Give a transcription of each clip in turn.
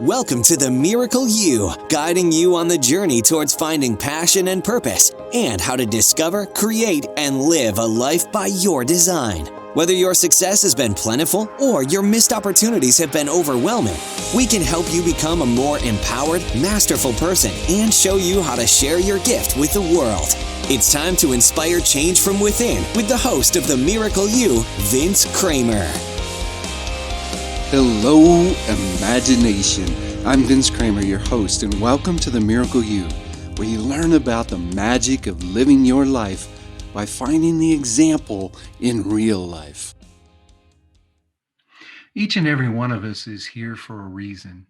Welcome to the Miracle You, guiding you on the journey towards finding passion and purpose, and how to discover, create, and live a life by your design. Whether your success has been plentiful or your missed opportunities have been overwhelming, we can help you become a more empowered, masterful person and show you how to share your gift with the world. It's time to inspire change from within with the host of the Miracle You, Vince Kramer. Hello, imagination. I'm Vince Kramer, your host, and welcome to the Miracle You, where you learn about the magic of living your life by finding the example in real life. Each and every one of us is here for a reason.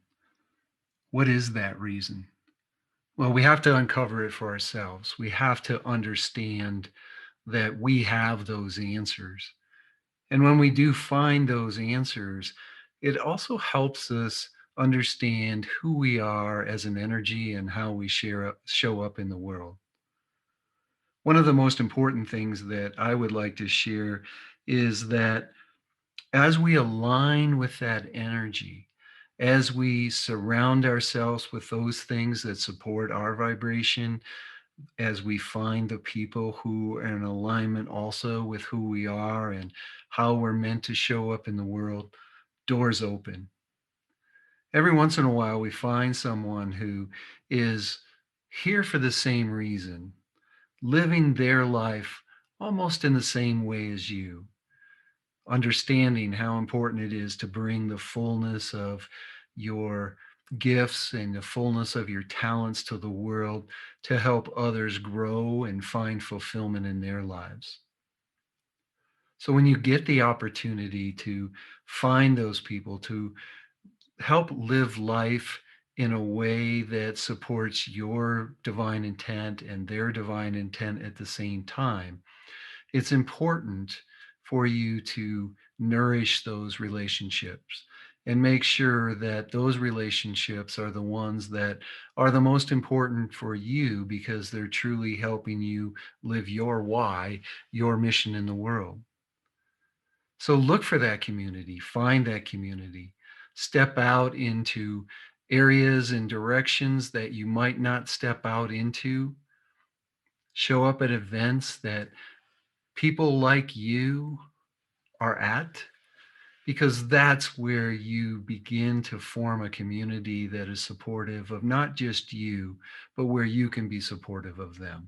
What is that reason? Well, we have to uncover it for ourselves. We have to understand that we have those answers. And when we do find those answers, it also helps us understand who we are as an energy and how we show up in the world. One of the most important things that I would like to share is that as we align with that energy, as we surround ourselves with those things that support our vibration, as we find the people who are in alignment also with who we are and how we're meant to show up in the world, doors open. Every once in a while, we find someone who is here for the same reason, living their life almost in the same way as you, understanding how important it is to bring the fullness of your gifts and the fullness of your talents to the world to help others grow and find fulfillment in their lives. So when you get the opportunity to find those people, to help live life in a way that supports your divine intent and their divine intent at the same time, it's important for you to nourish those relationships and make sure that those relationships are the ones that are the most important for you because they're truly helping you live your why, your mission in the world. So look for that community, find that community, step out into areas and directions that you might not step out into, show up at events that people like you are at, because that's where you begin to form a community that is supportive of not just you, but where you can be supportive of them.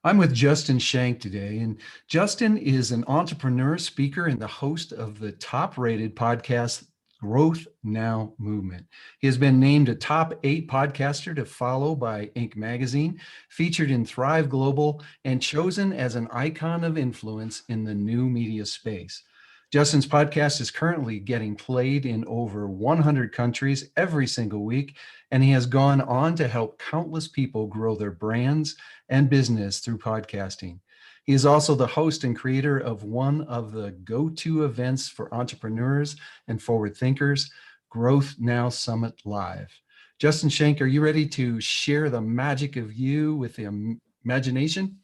I'm with Justin Schenck today, and Justin is an entrepreneur, speaker, and the host of the top-rated podcast, Growth Now Movement. He has been named a top 8 podcaster to follow by Inc. magazine, featured in Thrive Global, and chosen as an icon of influence in the new media space. Justin's podcast is currently getting played in over 100 countries every single week, and he has gone on to help countless people grow their brands and business through podcasting. He is also the host and creator of one of the go-to events for entrepreneurs and forward thinkers, Growth Now Summit Live. Justin Schenck, are you ready to share the magic of you with the imagination?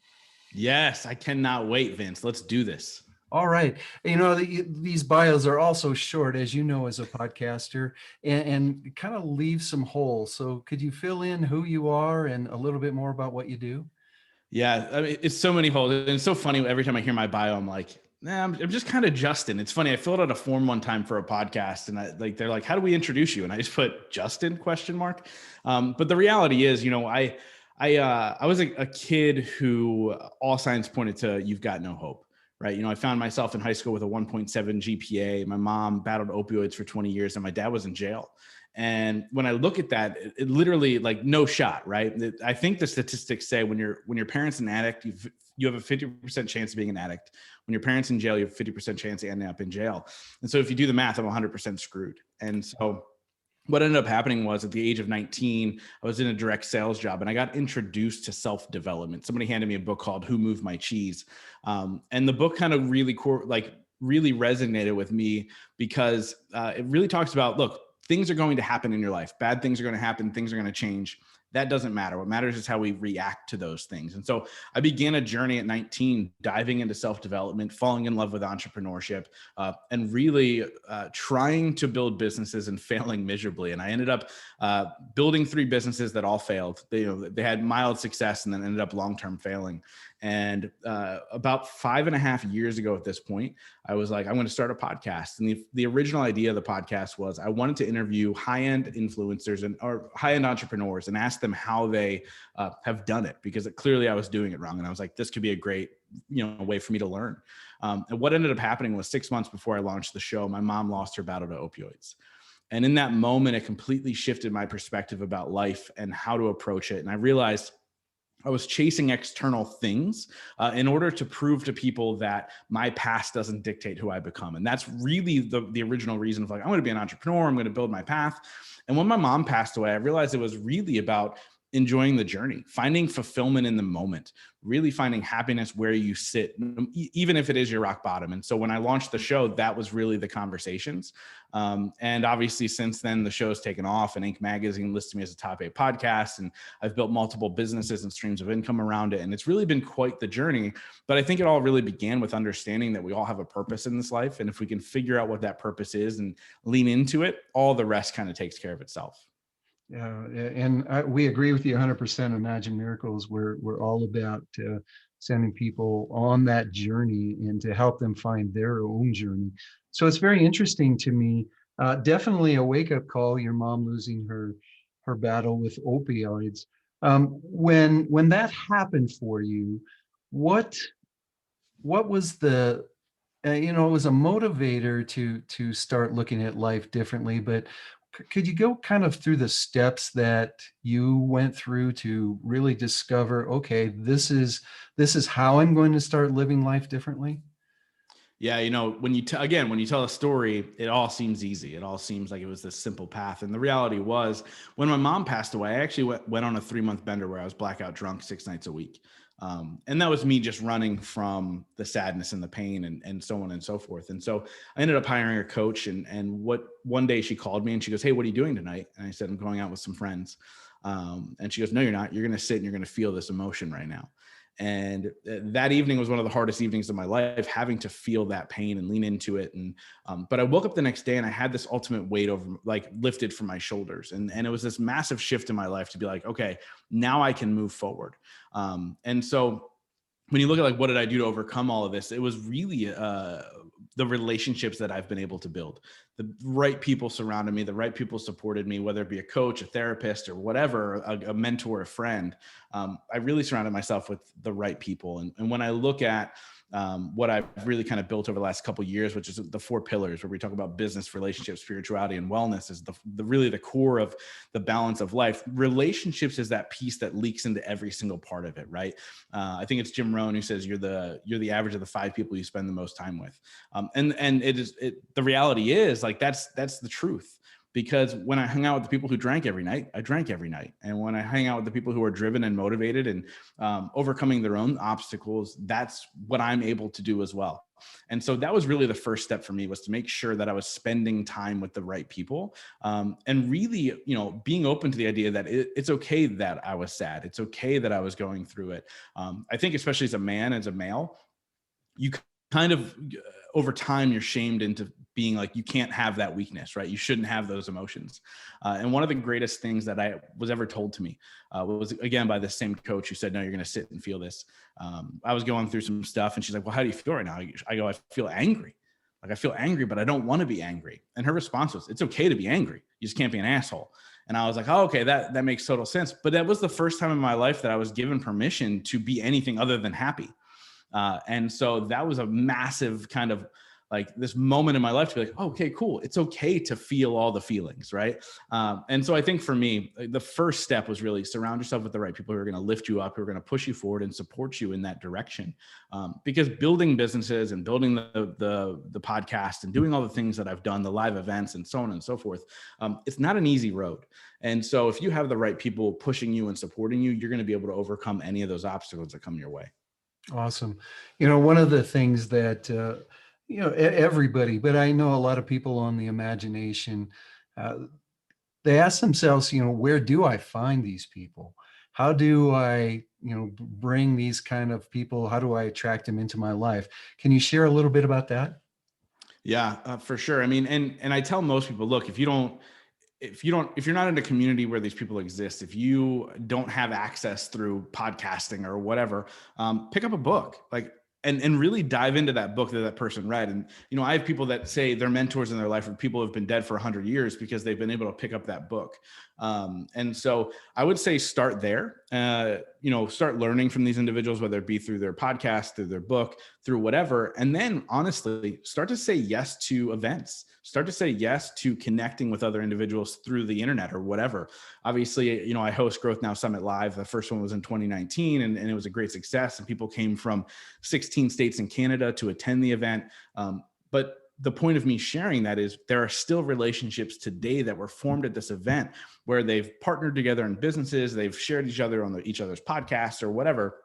Yes, I cannot wait, Vince. Let's do this. All right. You know, these bios are also short, as you know, as a podcaster, and kind of leave some holes. So could you fill in who you are and a little bit more about what you do? Yeah, I mean, it's so many holes. And it's so funny. Every time I hear my bio, I'm like, nah, I'm just kind of Justin. It's funny. I filled out a form one time for a podcast and they're like, how do we introduce you? And I just put Justin ? But the reality is, I was a kid who all signs pointed to you've got no hope. Right. I found myself in high school with a 1.7 GPA. My mom battled opioids for 20 years and my dad was in jail. And when I look at that, it literally like no shot. Right. I think the statistics say when your parent's an addict, you have a 50% chance of being an addict. When your parent's in jail, you have a 50% chance of ending up in jail. And so if you do the math, I'm 100% screwed. And so what ended up happening was at the age of 19, I was in a direct sales job and I got introduced to self-development. Somebody handed me a book called Who Moved My Cheese? And the book kind of really resonated with me because it really talks about, look, things are going to happen in your life. Bad things are going to happen. Things are going to change. That doesn't matter. What matters is how we react to those things. And so I began a journey at 19, diving into self-development, falling in love with entrepreneurship, and really trying to build businesses and failing miserably. And I ended up building 3 businesses that all failed. They had mild success and then ended up long-term failing. And about 5.5 years ago at this point, I was like, I'm going to start a podcast. And the original idea of the podcast was I wanted to interview high-end influencers or high-end entrepreneurs and ask them how they have done it, because clearly I was doing it wrong. And I was like, this could be a great way for me to learn. And what ended up happening was 6 months before I launched the show, my mom lost her battle to opioids. And in that moment, it completely shifted my perspective about life and how to approach it. And I realized I was chasing external things in order to prove to people that my past doesn't dictate who I become. And that's really the original reason of like, I'm going to be an entrepreneur. I'm going to build my path. And when my mom passed away, I realized it was really about enjoying the journey, finding fulfillment in the moment, really finding happiness where you sit, even if it is your rock bottom. And so when I launched the show, that was really the conversations. And obviously since then, the show's taken off and Inc. magazine listed me as a top 8 podcast. And I've built multiple businesses and streams of income around it. And it's really been quite the journey. But I think it all really began with understanding that we all have a purpose in this life. And if we can figure out what that purpose is and lean into it, all the rest kind of takes care of itself. Yeah, and we agree with you 100%. Imagine Miracles. We're all about sending people on that journey and to help them find their own journey. So it's very interesting to me. Definitely a wake-up call. Your mom losing her battle with opioids. When that happened for you, what was the it was a motivator to start looking at life differently, but could you go kind of through the steps that you went through to really discover, okay, this is how I'm going to start living life differently? Yeah, when you tell a story, it all seems easy. It all seems like it was this simple path. And the reality was, when my mom passed away, I actually went on a 3-month bender where I was blackout drunk 6 nights a week. And that was me just running from the sadness and the pain and so on and so forth. And so I ended up hiring a coach, and one day she called me and she goes, "Hey, what are you doing tonight?" And I said, "I'm going out with some friends." And she goes, "No, you're not. You're going to sit and you're going to feel this emotion right now." And that evening was one of the hardest evenings of my life, having to feel that pain and lean into it. And, but I woke up the next day and I had this ultimate weight lifted from my shoulders. And it was this massive shift in my life to be like, okay, now I can move forward. And so when you look at what did I do to overcome all of this, it was really the relationships that I've been able to build. The right people surrounded me, the right people supported me, whether it be a coach, a therapist, or whatever, a mentor, a friend. I really surrounded myself with the right people. And when I look at what I've really kind of built over the last couple of years, which is the 4 pillars where we talk about business, relationships, spirituality, and wellness, is really the core of the balance of life. Relationships is that piece that leaks into every single part of it, right? I think it's Jim Rohn who says you're the average of the 5 people you spend the most time with. And the reality is that's the truth. Because when I hung out with the people who drank every night, I drank every night. And when I hang out with the people who are driven and motivated and overcoming their own obstacles, that's what I'm able to do as well. And so that was really the first step for me, was to make sure that I was spending time with the right people, and really, being open to the idea that it's okay that I was sad. It's okay that I was going through it. I think especially as a man, as a male, you kind of over time, you're shamed into being like, you can't have that weakness, right? You shouldn't have those emotions. And one of the greatest things that I was ever told to me was, again, by the same coach who said, "No, you're going to sit and feel this." I was going through some stuff and she's like, "Well, how do you feel right now?" I go, "I feel angry. I feel angry, but I don't want to be angry." And her response was, "It's okay to be angry. You just can't be an asshole." And I was like, "Oh, okay, that makes total sense." But that was the first time in my life that I was given permission to be anything other than happy. And so that was a massive kind of this moment in my life to be like, oh, okay, cool. It's okay to feel all the feelings, right? And so I think for me, the first step was really surround yourself with the right people who are going to lift you up, who are going to push you forward and support you in that direction. Because building businesses and building the podcast and doing all the things that I've done, the live events and so on and so forth, it's not an easy road. And so if you have the right people pushing you and supporting you, you're going to be able to overcome any of those obstacles that come your way. Awesome. One of the things that, everybody, but I know a lot of people on the imagination, they ask themselves, where do I find these people? How do I, bring these kind of people? How do I attract them into my life? Can you share a little bit about that? Yeah, for sure. I mean, and I tell most people, look, if you're not in a community where these people exist, if you don't have access through podcasting or whatever, pick up a book, like, and really dive into that book that person read. And, I have people that say their mentors in their life are people who have been dead for 100 years because they've been able to pick up that book. And so I would say start there, start learning from these individuals, whether it be through their podcast, through their book, through whatever. And then honestly, start to say yes to events, start to say yes to connecting with other individuals through the internet or whatever. Obviously, I host Growth Now Summit Live. The first one was in 2019 and it was a great success. And people came from 16 states in Canada to attend the event. But the point of me sharing that is there are still relationships today that were formed at this event where they've partnered together in businesses, they've shared each other on each other's podcasts or whatever.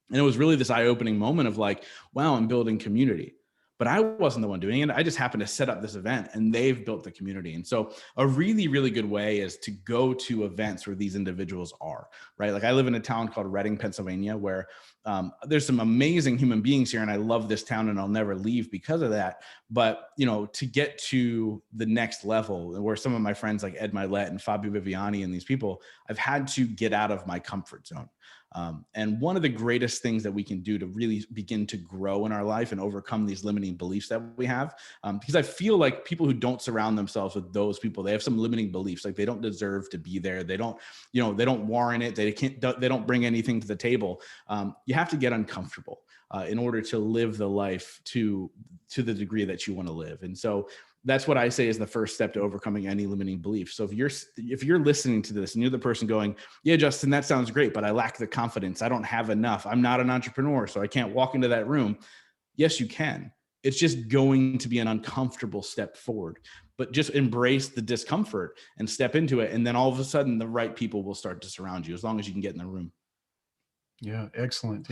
And it was really this eye-opening moment of like, wow, I'm building community. But I wasn't the one doing it. I just happened to set up this event and they've built the community. And so a really, really good way is to go to events where these individuals are, right? Like I live in a town called Reading, Pennsylvania, where there's some amazing human beings here. And I love this town and I'll never leave because of that. But, to get to the next level where some of my friends like Ed Milet and Fabio Viviani and these people, I've had to get out of my comfort zone. And one of the greatest things that we can do to really begin to grow in our life and overcome these limiting beliefs that we have, because I feel like people who don't surround themselves with those people, they have some limiting beliefs, like they don't deserve to be there. They don't, they don't warrant it. They don't bring anything to the table. You have to get uncomfortable in order to live the life to the degree that you want to live. And so that's what I say is the first step to overcoming any limiting belief. So if you're listening to this and you're the person going, yeah, Justin, that sounds great, but I lack the confidence. I don't have enough. I'm not an entrepreneur, so I can't walk into that room. Yes, you can. It's just going to be an uncomfortable step forward, but just embrace the discomfort and step into it. And then all of a sudden the right people will start to surround you as long as you can get in the room. Yeah, excellent.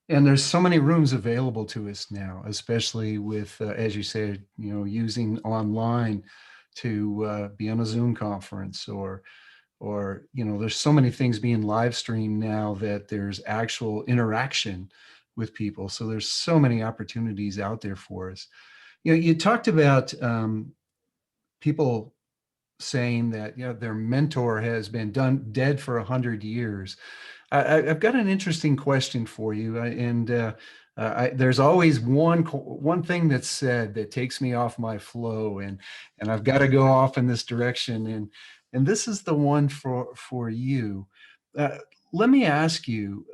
And there's so many rooms available to us now, especially with, as you said, using online to be on a Zoom conference or there's so many things being live streamed now that there's actual interaction with people. So there's so many opportunities out there for us. You talked about people saying that their mentor has been dead for 100 years. I've got an interesting question for you, and there's always one thing that's said that takes me off my flow, and I've got to go off in this direction, and this is the one for you. Let me ask you.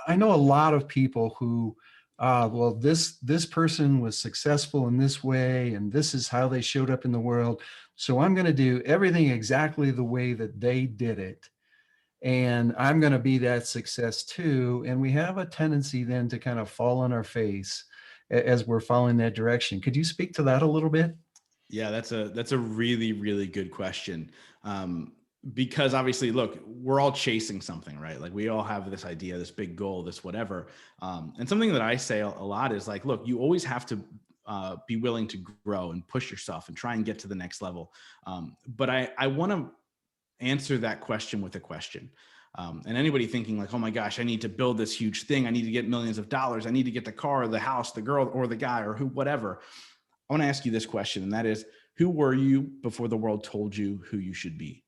I know a lot of people who, well, this person was successful in this way, and this is how they showed up in the world. So I'm going to do everything exactly the way that they did it. And I'm going to be that success too. And we have a tendency then to kind of fall on our face as we're following that direction. Could you speak to that a little bit? Yeah, that's a really, really good question. Because obviously, look, we're all chasing something, right? Like we all have this idea, this big goal, this whatever. And something that I say a lot is like, look, you always have to be willing to grow and push yourself and try and get to the next level. But I want to answer that question with a question. And anybody thinking like, oh my gosh, I need to build this huge thing. I need to get millions of dollars. I need to get the car, the house, the girl, or the guy, or who, whatever. I want to ask you this question, and that is, who were you before the world told you who you should be?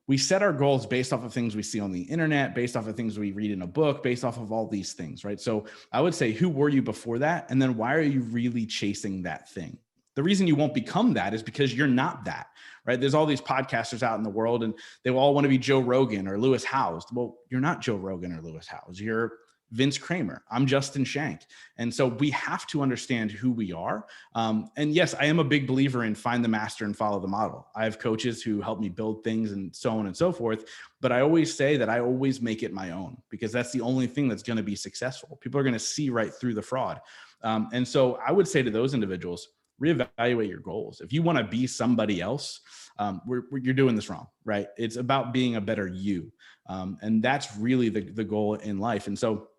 We set our goals based off of things we see on the internet, based off of things we read in a book, based off of all these things, right? So I would say, who were you before that? And then why are you really chasing that thing? The reason you won't become that is because you're not that, right? There's all these podcasters out in the world and they all want to be Joe Rogan or Lewis Howes. Well, you're not Joe Rogan or Lewis Howes. You're Vince Kramer. I'm Justin Schenck. And so we have to understand who we are. And yes, I am a big believer in find the master and follow the model. I have coaches who help me build things and so on and so forth. But I always say that I always make it my own because that's the only thing that's going to be successful. People are going to see right through the fraud. And so I would say to those individuals, reevaluate your goals. If you want to be somebody else, you're doing this wrong, right? It's about being a better you. And that's really the goal in life. And so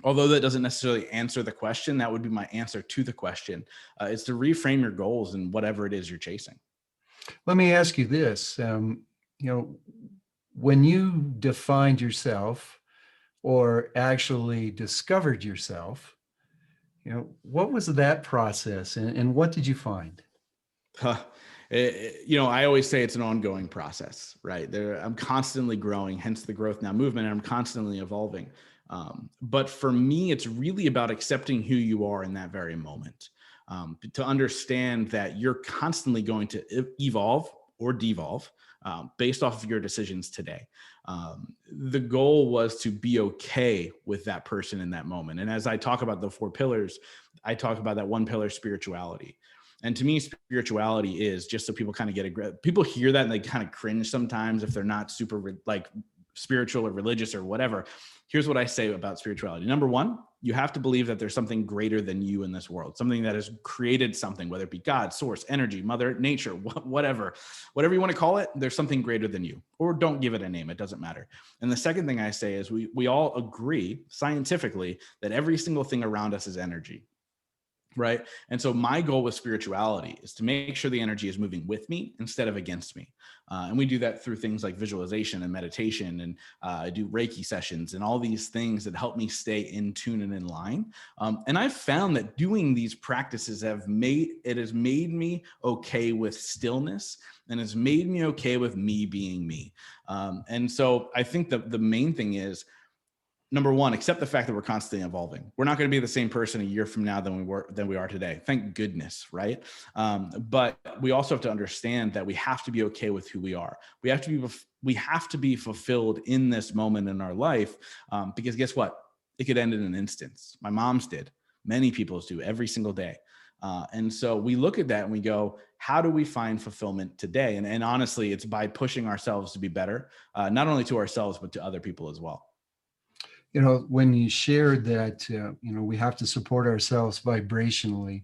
although that doesn't necessarily answer the question, that would be my answer to the question. It's to reframe your goals and whatever it is you're chasing. Let me ask you this. When you defined yourself or actually discovered yourself, what was that process and what did you find? Huh. I always say it's an ongoing process, right? I'm constantly growing, hence the Growth Now movement, and I'm constantly evolving. But for me, it's really about accepting who you are in that very moment. To understand that you're constantly going to evolve or devolve based off of your decisions today. The goal was to be okay with that person in that moment. And as I talk about the 4 pillars, I talk about that one pillar, spirituality. And to me, spirituality is, just so people kind of people hear that and they kind of cringe sometimes if they're not super like spiritual or religious or whatever. Here's what I say about spirituality. Number one, you have to believe that there's something greater than you in this world, something that has created something, whether it be God, source, energy, mother nature, whatever you want to call it, there's something greater than you, or don't give it a name. It doesn't matter. And the second thing I say is we all agree scientifically that every single thing around us is energy. Right. And so my goal with spirituality is to make sure the energy is moving with me instead of against me. And we do that through things like visualization and meditation, and I do Reiki sessions and all these things that help me stay in tune and in line. And I've found that doing these practices has made me okay with stillness, and has made me okay with me being me. And so I think the main thing is, number one, accept the fact that we're constantly evolving. We're not going to be the same person a year from now than we are today. Thank goodness, right? But we also have to understand that we have to be okay with who we are. We have to be fulfilled in this moment in our life, because guess what? It could end in an instance. My mom's did. Many people's do every single day. And so we look at that and we go, how do we find fulfillment today? And honestly, it's by pushing ourselves to be better, not only to ourselves, but to other people as well. When you shared that, we have to support ourselves vibrationally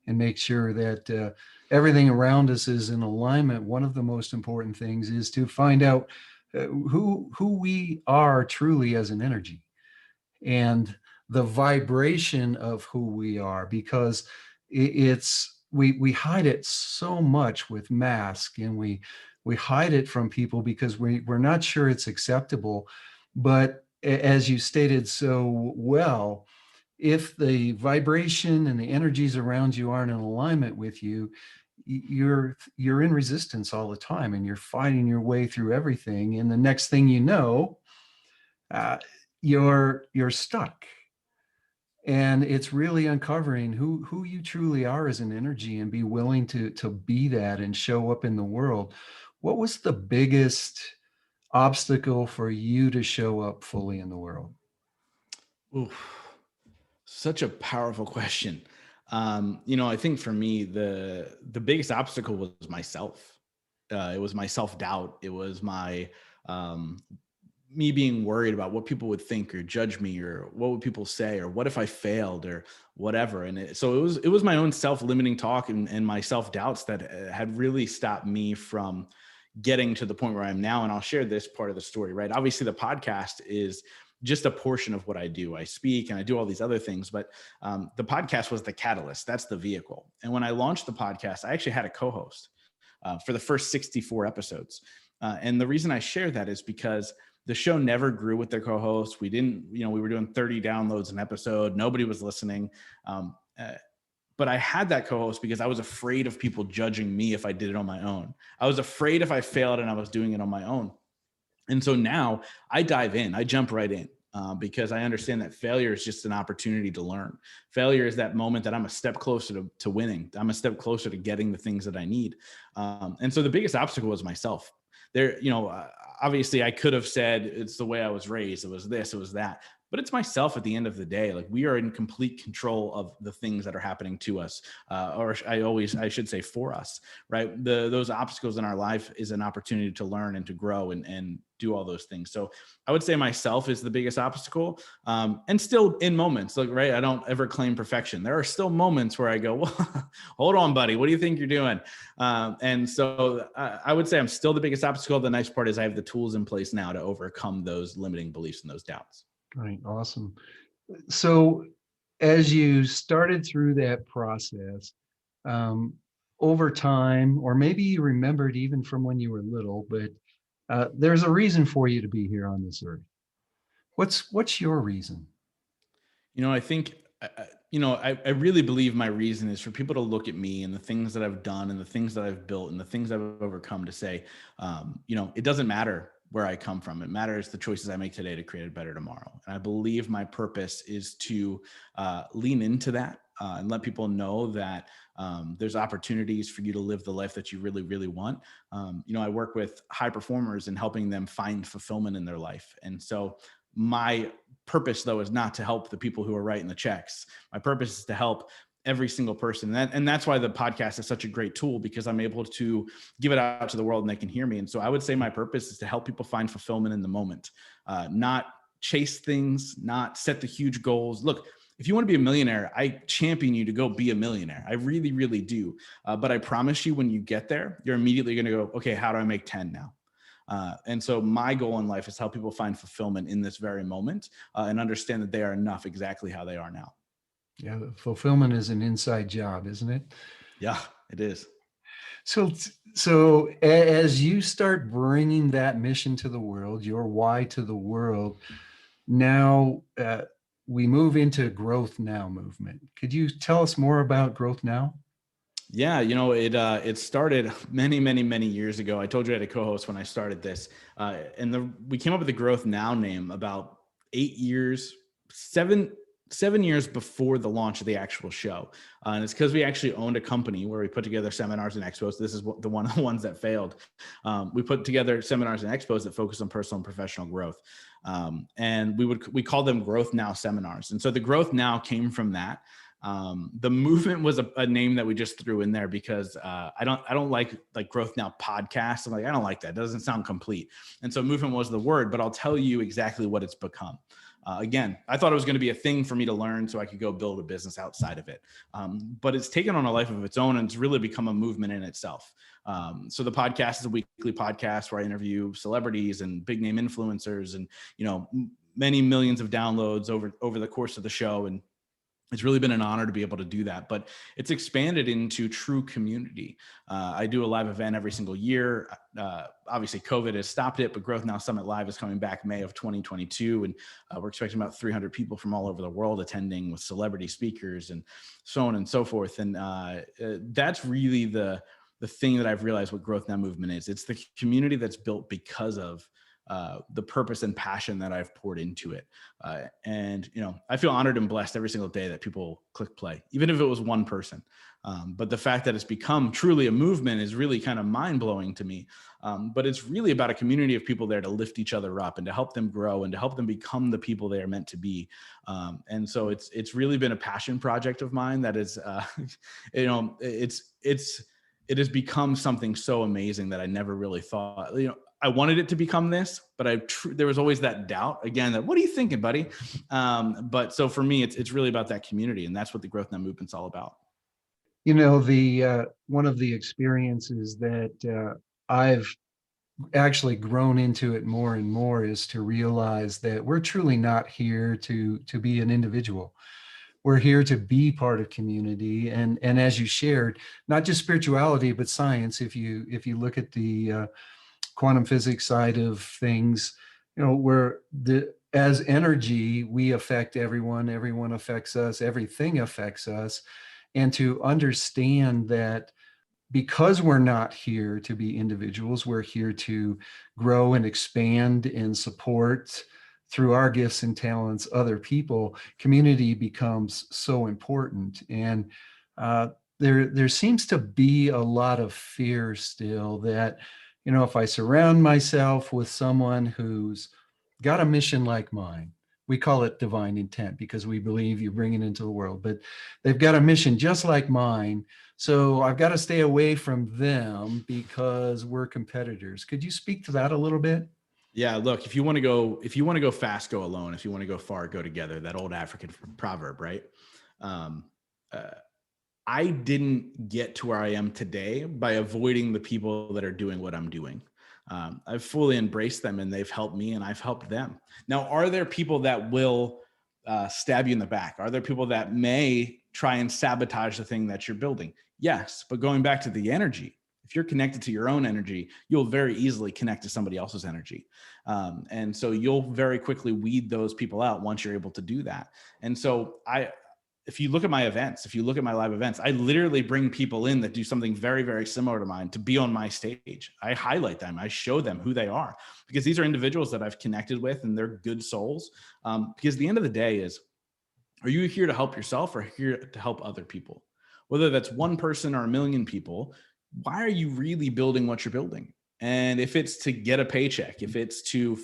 and make sure that everything around us is in alignment. One of the most important things is to find out who we are truly as an energy and the vibration of who we are, because we hide it so much with masks, and we hide it from people because we're not sure it's acceptable. But as you stated so well, if the vibration and the energies around you aren't in alignment with you, you're in resistance all the time, and you're fighting your way through everything. And the next thing you know, you're stuck. And it's really uncovering who you truly are as an energy, and be willing to be that and show up in the world. What was the biggest obstacle for you to show up fully in the world? Ooh, such a powerful question. I think for me, the biggest obstacle was myself. It was my self-doubt. It was my me being worried about what people would think or judge me, or what would people say, or what if I failed, or whatever. And so it was my own self-limiting talk and my self-doubts that had really stopped me from getting to the point where I am now. And I'll share this part of the story, right? Obviously the podcast is just a portion of what I do. I speak and I do all these other things, but the podcast was the catalyst. That's the vehicle. And when I launched the podcast, I actually had a co-host for the first 64 episodes. And the reason I share that is because the show never grew with their co-host. We were doing 30 downloads an episode. Nobody was listening. But I had that co-host because I was afraid of people judging me if I did it on my own. I was afraid if I failed and I was doing it on my own. And so now I dive in, I jump right in, because I understand that failure is just an opportunity to learn. Failure is that moment that I'm a step closer to winning. I'm a step closer to getting the things that I need. And so the biggest obstacle was myself. Obviously I could have said it's the way I was raised. It was this, it was that. But it's myself at the end of the day. Like, we are in complete control of the things that are happening to us, or I should say for us, right? Those obstacles in our life is an opportunity to learn and to grow and do all those things. So I would say myself is the biggest obstacle, and still in moments, like, right, I don't ever claim perfection. There are still moments where I go, well, hold on, buddy, what do you think you're doing? And so I would say I'm still the biggest obstacle. The nice part is I have the tools in place now to overcome those limiting beliefs and those doubts. Right. Awesome. So as you started through that process, um, over time, or maybe you remember it even from when you were little, but there's a reason for you to be here on this earth. What's your reason? I think, I really believe my reason is for people to look at me and the things that I've done and the things that I've built and the things I've overcome to say, it doesn't matter where I come from. It matters the choices I make today to create a better tomorrow. And I believe my purpose is to lean into that and let people know that there's opportunities for you to live the life that you really, really want. I work with high performers and helping them find fulfillment in their life. And so my purpose, though, is not to help the people who are writing the checks. My purpose is to help every single person. And that's why the podcast is such a great tool, because I'm able to give it out to the world and they can hear me. And so I would say my purpose is to help people find fulfillment in the moment, not chase things, not set the huge goals. Look, if you want to be a millionaire, I champion you to go be a millionaire. I really, really do. But I promise you, when you get there, you're immediately going to go, okay, how do I make 10 now? And so my goal in life is to help people find fulfillment in this very moment and understand that they are enough exactly how they are now. Yeah, fulfillment is an inside job, isn't it? Yeah, it is. So as you start bringing that mission to the world, your why to the world, now we move into Growth Now movement. Could you tell us more about Growth Now? Yeah, it started many, many, many years ago. I told you I had a co-host when I started this, and we came up with the Growth Now name about 7 years before the launch of the actual show. And it's because we actually owned a company where we put together seminars and expos. This is one of the ones that failed. We put together seminars and expos that focus on personal and professional growth. And we called them Growth Now seminars. And so the Growth Now came from that. The movement was a name that we just threw in there because I don't like Growth Now podcast. I'm like, I don't like that. It doesn't sound complete. And so movement was the word, but I'll tell you exactly what it's become. Again, I thought it was going to be a thing for me to learn so I could go build a business outside of it. But it's taken on a life of its own, and it's really become a movement in itself. So the podcast is a weekly podcast where I interview celebrities and big name influencers and, many millions of downloads over the course of the show. And it's really been an honor to be able to do that, but it's expanded into true community. I do a live event every single year. Obviously COVID has stopped it, but Growth Now Summit Live is coming back May of 2022. And we're expecting about 300 people from all over the world attending, with celebrity speakers and so on and so forth. And that's really the thing that I've realized what Growth Now movement is. It's the community that's built because of the purpose and passion that I've poured into it. And I feel honored and blessed every single day that people click play, even if it was one person. But the fact that it's become truly a movement is really kind of mind blowing to me. But it's really about a community of people there to lift each other up and to help them grow and to help them become the people they are meant to be. And so it's really been a passion project of mine that is, it has become something so amazing that I never really thought, I wanted it to become this, but there was always that doubt again, that what are you thinking, buddy? But so for me, it's really about that community, and that's what the Growth Now movement's all about. The one of the experiences that I've actually grown into it more and more is to realize that we're truly not here to be an individual. We're here to be part of community, and as you shared, not just spirituality but science. If you look at the quantum physics side of things, as energy, we affect everyone affects us, everything affects us. And to understand that because we're not here to be individuals, we're here to grow and expand and support through our gifts and talents other people, community becomes so important. And there seems to be a lot of fear still that, if I surround myself with someone who's got a mission like mine, we call it divine intent because we believe you bring it into the world, but they've got a mission just like mine. So I've got to stay away from them because we're competitors. Could you speak to that a little bit? Yeah, look, if you want to go fast, go alone. If you want to go far, go together. That old African proverb, right? I didn't get to where I am today by avoiding the people that are doing what I'm doing. I've fully embraced them, and they've helped me, and I've helped them. Now, are there people that will stab you in the back? Are there people that may try and sabotage the thing that you're building? Yes, but going back to the energy, if you're connected to your own energy, you'll very easily connect to somebody else's energy. And so you'll very quickly weed those people out once you're able to do that. And so if you look at my events, if you look at my live events, I literally bring people in that do something very, very similar to mine to be on my stage. I highlight them. I show them who they are, because these are individuals that I've connected with and they're good souls. Because the end of the day is, are you here to help yourself or here to help other people? Whether that's one person or a million people, why are you really building what you're building? And if it's to get a paycheck, if it's to,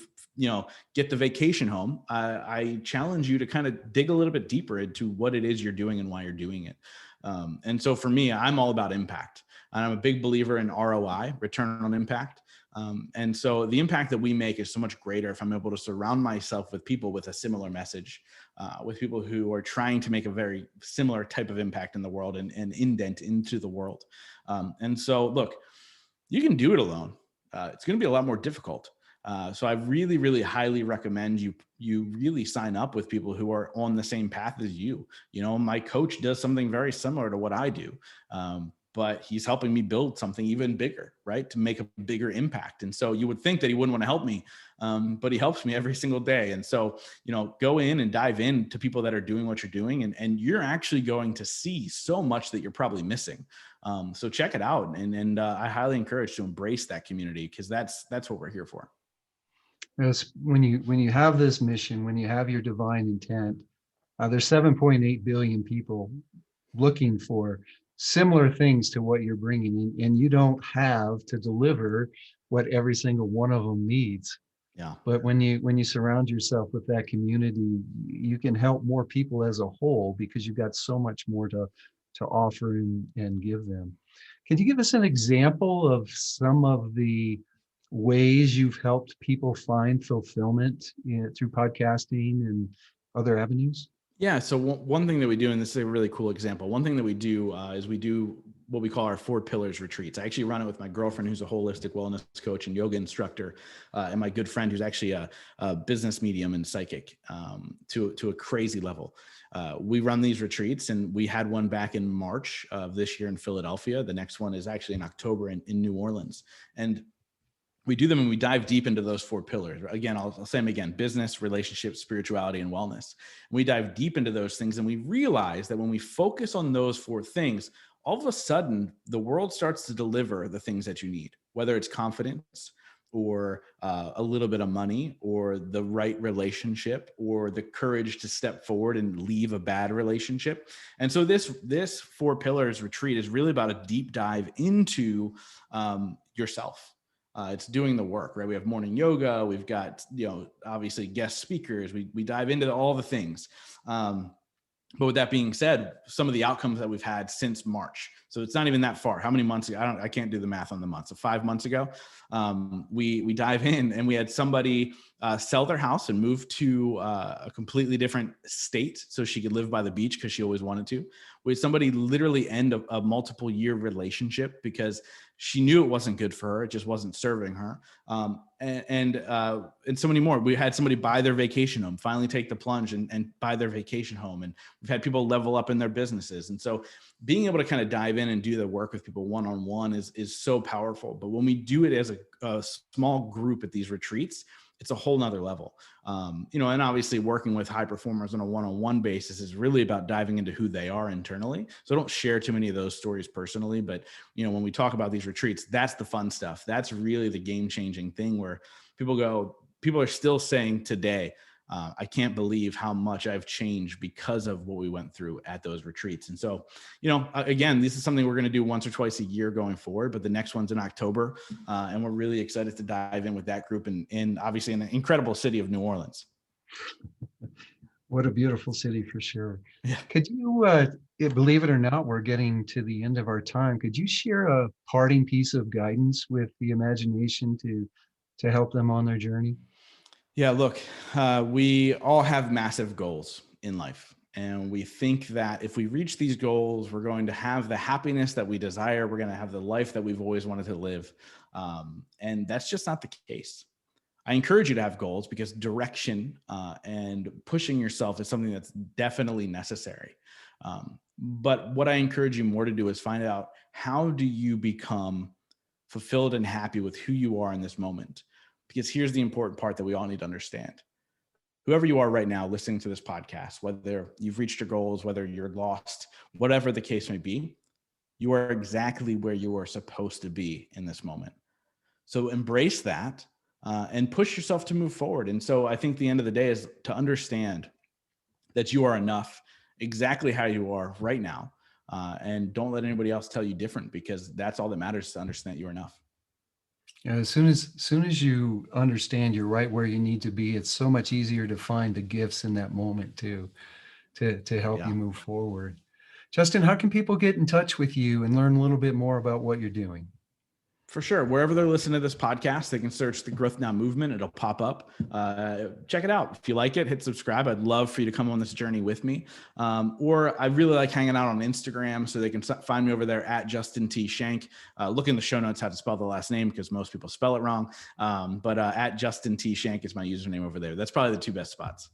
get the vacation home, I challenge you to kind of dig a little bit deeper into what it is you're doing and why you're doing it. And so for me, I'm all about impact. And I'm a big believer in ROI, return on impact. And so the impact that we make is so much greater if I'm able to surround myself with people with a similar message, with people who are trying to make a very similar type of impact in the world and indent into the world. And so, look, you can do it alone. It's going to be a lot more difficult. So I really, really highly recommend you really sign up with people who are on the same path as you. My coach does something very similar to what I do. But he's helping me build something even bigger, right? To make a bigger impact. And so you would think that he wouldn't want to help me, but he helps me every single day. And so, go in and dive into people that are doing what you're doing, and you're actually going to see so much that you're probably missing. So check it out. And I highly encourage to embrace that community, because that's what we're here for. Yes, when you have this mission, when you have your divine intent, there's 7.8 billion people looking for similar things to what you're bringing in, and you don't have to deliver what every single one of them needs. Yeah. But when you surround yourself with that community, you can help more people as a whole, because you've got so much more to offer and give them. Can you give us an example of some of the ways you've helped people find fulfillment through podcasting and other avenues? Yeah. So one thing that we do, and this is a really cool example, one thing that we do is we do what we call our 4 pillars retreats. I actually run it with my girlfriend, who's a holistic wellness coach and yoga instructor, and my good friend, who's actually a business medium and psychic, to a crazy level. We run these retreats, and we had one back in March of this year in Philadelphia. The next one is actually in October in New Orleans. And we do them and we dive deep into those 4 pillars. Again, I'll say them again: business, relationships, spirituality, and wellness. And we dive deep into those things, and we realize that when we focus on those 4 things, all of a sudden the world starts to deliver the things that you need, whether it's confidence or a little bit of money or the right relationship or the courage to step forward and leave a bad relationship. And so this 4 pillars retreat is really about a deep dive into yourself. It's doing the work, right? We have morning yoga. We've got, obviously guest speakers. We dive into all the things. But with that being said, some of the outcomes that we've had since March, so it's not even that far. How many months ago? I can't do the math on the month. So 5 months ago, we dive in, and we had somebody sell their house and move to a completely different state so she could live by the beach, because she always wanted to. We had somebody literally end a multiple year relationship because she knew it wasn't good for her. It just wasn't serving her. And so many more. We had somebody buy their vacation home, finally take the plunge and buy their vacation home. And we've had people level up in their businesses. And so being able to kind of dive in and do the work with people one-on-one is so powerful. But when we do it as a small group at these retreats, it's a whole nother level. And obviously working with high performers on a one-on-one basis is really about diving into who they are internally. So I don't share too many of those stories personally, but when we talk about these retreats, that's the fun stuff. That's really the game-changing thing where people are still saying today, I can't believe how much I've changed because of what we went through at those retreats. And so, again, this is something we're going to do once or twice a year going forward, but the next one's in October. And we're really excited to dive in with that group and obviously in the incredible city of New Orleans. What a beautiful city for sure. Yeah. Could you, believe it or not, we're getting to the end of our time. Could you share a parting piece of guidance with the imagination to help them on their journey? Yeah, look, we all have massive goals in life. And we think that if we reach these goals, we're going to have the happiness that we desire. We're going to have the life that we've always wanted to live. And that's just not the case. I encourage you to have goals because direction and pushing yourself is something that's definitely necessary. But what I encourage you more to do is find out, how do you become fulfilled and happy with who you are in this moment? Because here's the important part that we all need to understand. Whoever you are right now listening to this podcast, whether you've reached your goals, whether you're lost, whatever the case may be, you are exactly where you are supposed to be in this moment. So embrace that and push yourself to move forward. And so I think the end of the day is to understand that you are enough exactly how you are right now. And don't let anybody else tell you different, because that's all that matters, to understand that you're enough. Yeah, as soon as you understand you're right where you need to be, it's so much easier to find the gifts in that moment too, to help you move forward. Justin, how can people get in touch with you and learn a little bit more about what you're doing? For sure. Wherever they're listening to this podcast, they can search the Growth Now Movement. It'll pop up. Check it out. If you like it, hit subscribe. I'd love for you to come on this journey with me. Or I really like hanging out on Instagram, so they can find me over there at Justin T. Schenck. Look in the show notes how to spell the last name, because most people spell it wrong. But at Justin T. Schenck is my username over there. That's probably the two best spots.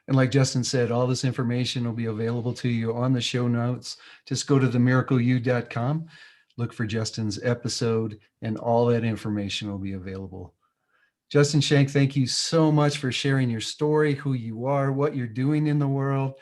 And like Justin said, all this information will be available to you on the show notes. Just go to themiracleu.com. Look for Justin's episode, and all that information will be available. Justin Schenck, thank you so much for sharing your story, who you are, what you're doing in the world.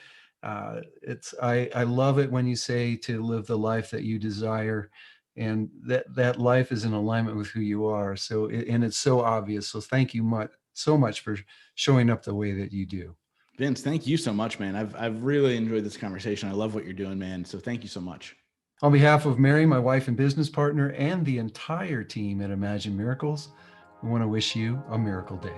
I love it when you say to live the life that you desire, and that life is in alignment with who you are. So, and it's so obvious. So thank you so much for showing up the way that you do. Vince, thank you so much, man. I've really enjoyed this conversation. I love what you're doing, man. So thank you so much. On behalf of Mary, my wife and business partner, and the entire team at Imagine Miracles, we want to wish you a miracle day.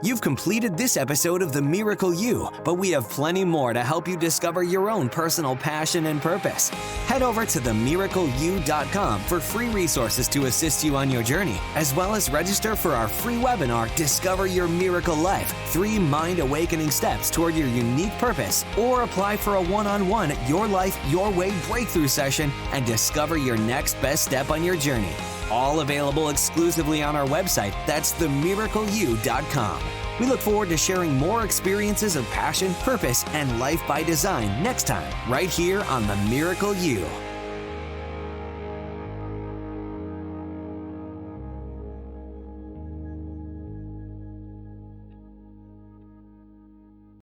You've completed this episode of The Miracle You, but we have plenty more to help you discover your own personal passion and purpose. Head over to themiracleu.com for free resources to assist you on your journey, as well as register for our free webinar, Discover Your Miracle Life, 3 mind-awakening steps toward your unique purpose, or apply for a one-on-one Your Life, Your Way breakthrough session and discover your next best step on your journey. All available exclusively on our website. That's themiracleu.com. We look forward to sharing more experiences of passion, purpose, and life by design next time, right here on The Miracle You.